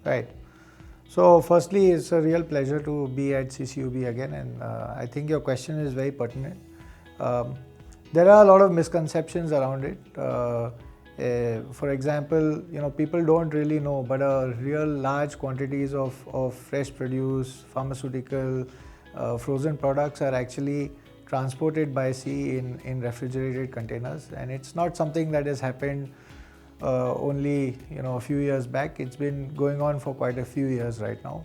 Right. So firstly, it's a real pleasure to be at CCUB again, and I think your question is very pertinent. Um, there are a lot of misconceptions around it. For example, people don't really know, but real large quantities of fresh produce, pharmaceutical, frozen products are actually transported by sea in refrigerated containers, and it's not something that has happened only a few years back. It's been going on for quite a few years right now.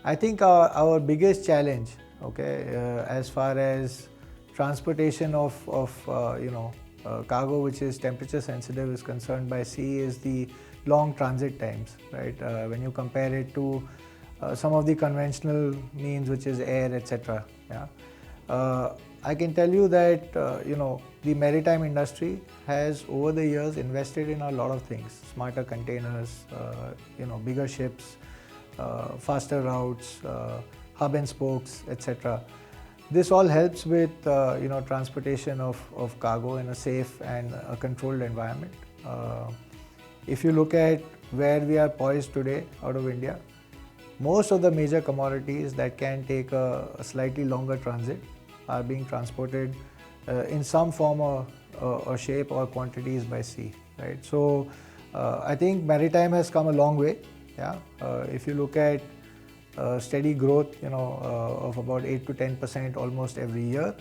I think our biggest challenge, as far as transportation of cargo which is temperature sensitive is concerned by sea, is the long transit times, right? When you compare it to some of the conventional means, which is air, etc. I can tell you that the maritime industry has over the years invested in a lot of things: smarter containers, bigger ships, faster routes, hub and spokes, etc. This all helps with transportation of cargo in a safe and a controlled environment. If you look at where we are poised today out of India, most of the major commodities that can take a slightly longer transit are being transported in some form or shape or quantities by sea, right? So I think maritime has come a long way. If you look at steady growth, of about 8 to 10% almost every year,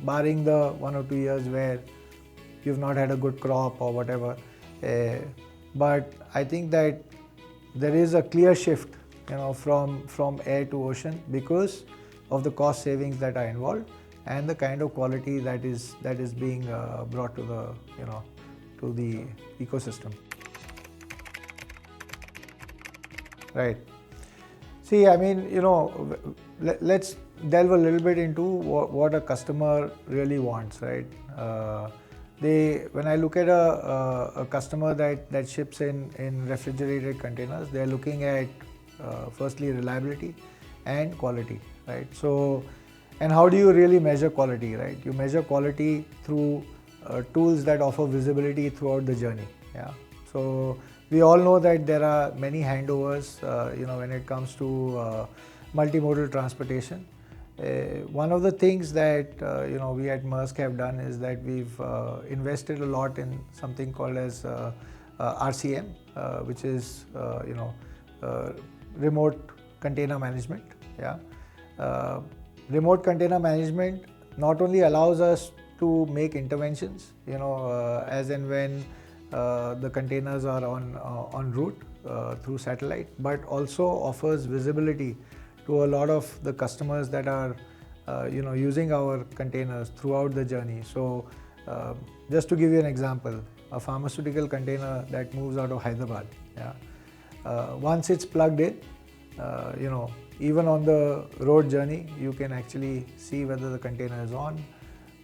barring the 1 or 2 years where you've not had a good crop or whatever. But I think that there is a clear shift, from air to ocean because of the cost savings that are involved and the kind of quality that is being brought to the ecosystem. Right. See, I mean, let's delve a little bit into what a customer really wants, right? When I look at a customer that ships in refrigerated containers, they're looking at firstly reliability and quality, right? So, and how do you really measure quality, right? You measure quality through tools that offer visibility throughout the journey. So we all know that there are many handovers, when it comes to multimodal transportation. One of the things that we at Maersk have done is that we've invested a lot in something called as RCM, which is remote container management. Remote container management not only allows us to make interventions, as and when the containers are en route through satellite, but also offers visibility to a lot of the customers that are using our containers throughout the journey. So just to give you an example, a pharmaceutical container that moves out of Hyderabad, once it's plugged in, even on the road journey, you can actually see whether the container is on,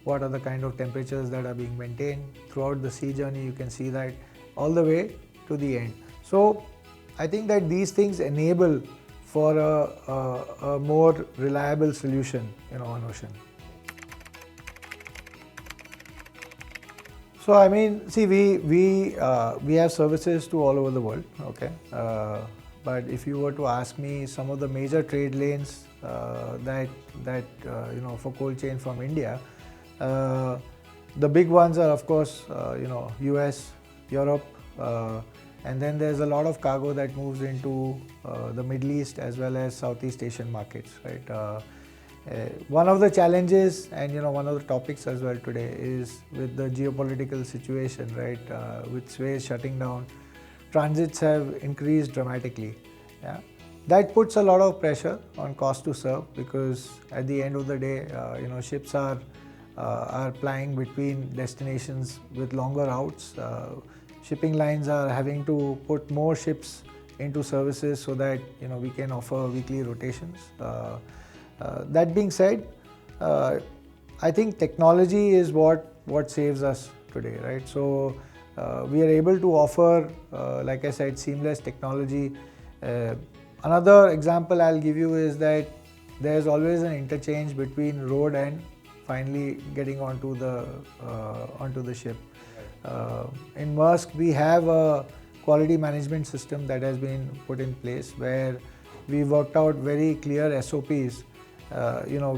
what are the kind of temperatures that are being maintained. Throughout the sea journey, you can see that all the way to the end. So I think that these things enable for a more reliable solution on ocean. So I mean, see, we have services to all over the world, but if you were to ask me some of the major trade lanes that for cold chain from India, the big ones are of course US, Europe, and then there's a lot of cargo that moves into the Middle East as well as Southeast Asian markets, right? One of the challenges and one of the topics as well today is with the geopolitical situation, right? With Suez shutting down, transits have increased dramatically. That puts a lot of pressure on cost to serve, because at the end of the day, ships are plying between destinations with longer routes. Shipping lines are having to put more ships into services so that we can offer weekly rotations. That being said, I think technology is what saves us today, right? So we are able to offer, like I said, seamless technology. Another example I'll give you is that there's always an interchange between road and finally getting onto the ship. In Maersk, we have a quality management system that has been put in place, where we worked out very clear SOPs,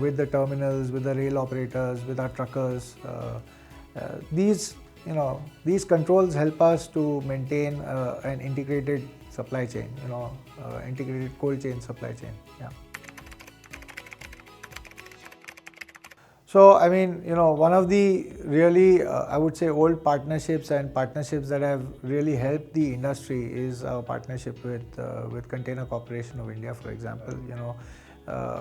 with the terminals, with the rail operators, with our truckers. These controls help us to maintain an integrated supply chain, integrated cold chain supply chain. Yeah. So, I mean, one of the really, I would say, old partnerships and partnerships that have really helped the industry is our partnership with Container Corporation of India, for example.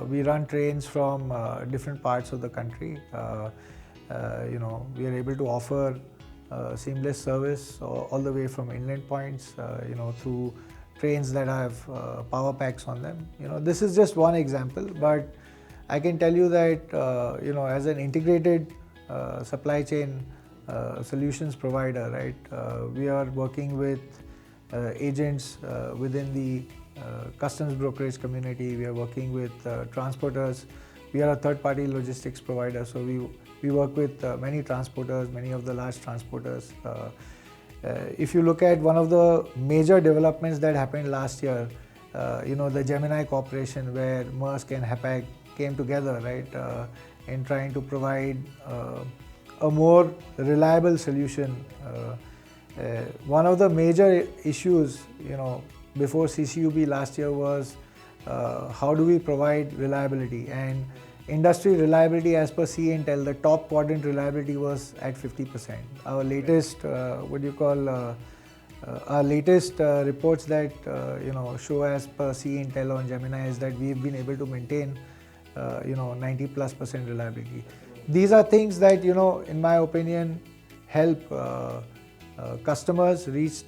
We run trains from different parts of the country. We are able to offer seamless service all the way from inland points, through trains that have power packs on them. This is just one example, but I can tell you that, as an integrated supply chain solutions provider, right, we are working with agents within the customs brokerage community. We are working with transporters. We are a third-party logistics provider, so we work with many transporters, many of the large transporters. If you look at one of the major developments that happened last year, the Gemini Corporation, where Maersk and Hapag came together, right, in trying to provide a more reliable solution. One of the major issues, before CCUB last year was how do we provide reliability, and industry reliability as per C-Intel, the top quadrant reliability was at 50%. Our latest, our latest reports that show as per C-Intel on Gemini is that we've been able to maintain 90+% reliability. These are things that, in my opinion, help customers reach,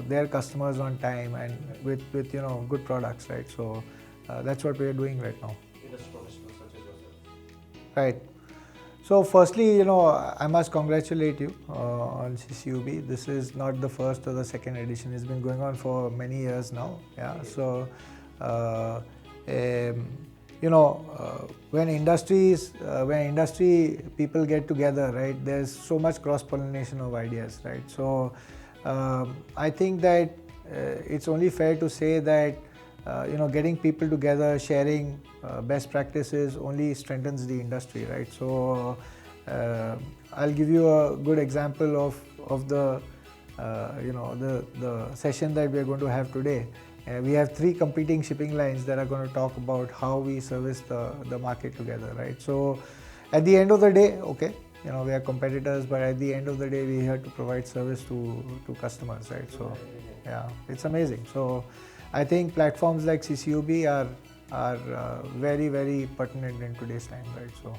their customers on time and with good products, right? So that's what we are doing right now. Industry professionals such as yourself. Right. So firstly, I must congratulate you on CCUB. This is not the first or the second edition. It's been going on for many years now. Yeah. So, when industry people get together, right, there's so much cross-pollination of ideas, right? So, I think that it's only fair to say that getting people together, sharing best practices only strengthens the industry, right? So, I'll give you a good example of the the session that we are going to have today. We have 3 competing shipping lines that are going to talk about how we service the market together, right? So, at the end of the day, okay, we are competitors, but at the end of the day, we have to provide service to customers, right? So, yeah, it's amazing. So, I think platforms like CCUB are very, very pertinent in today's time, right? So.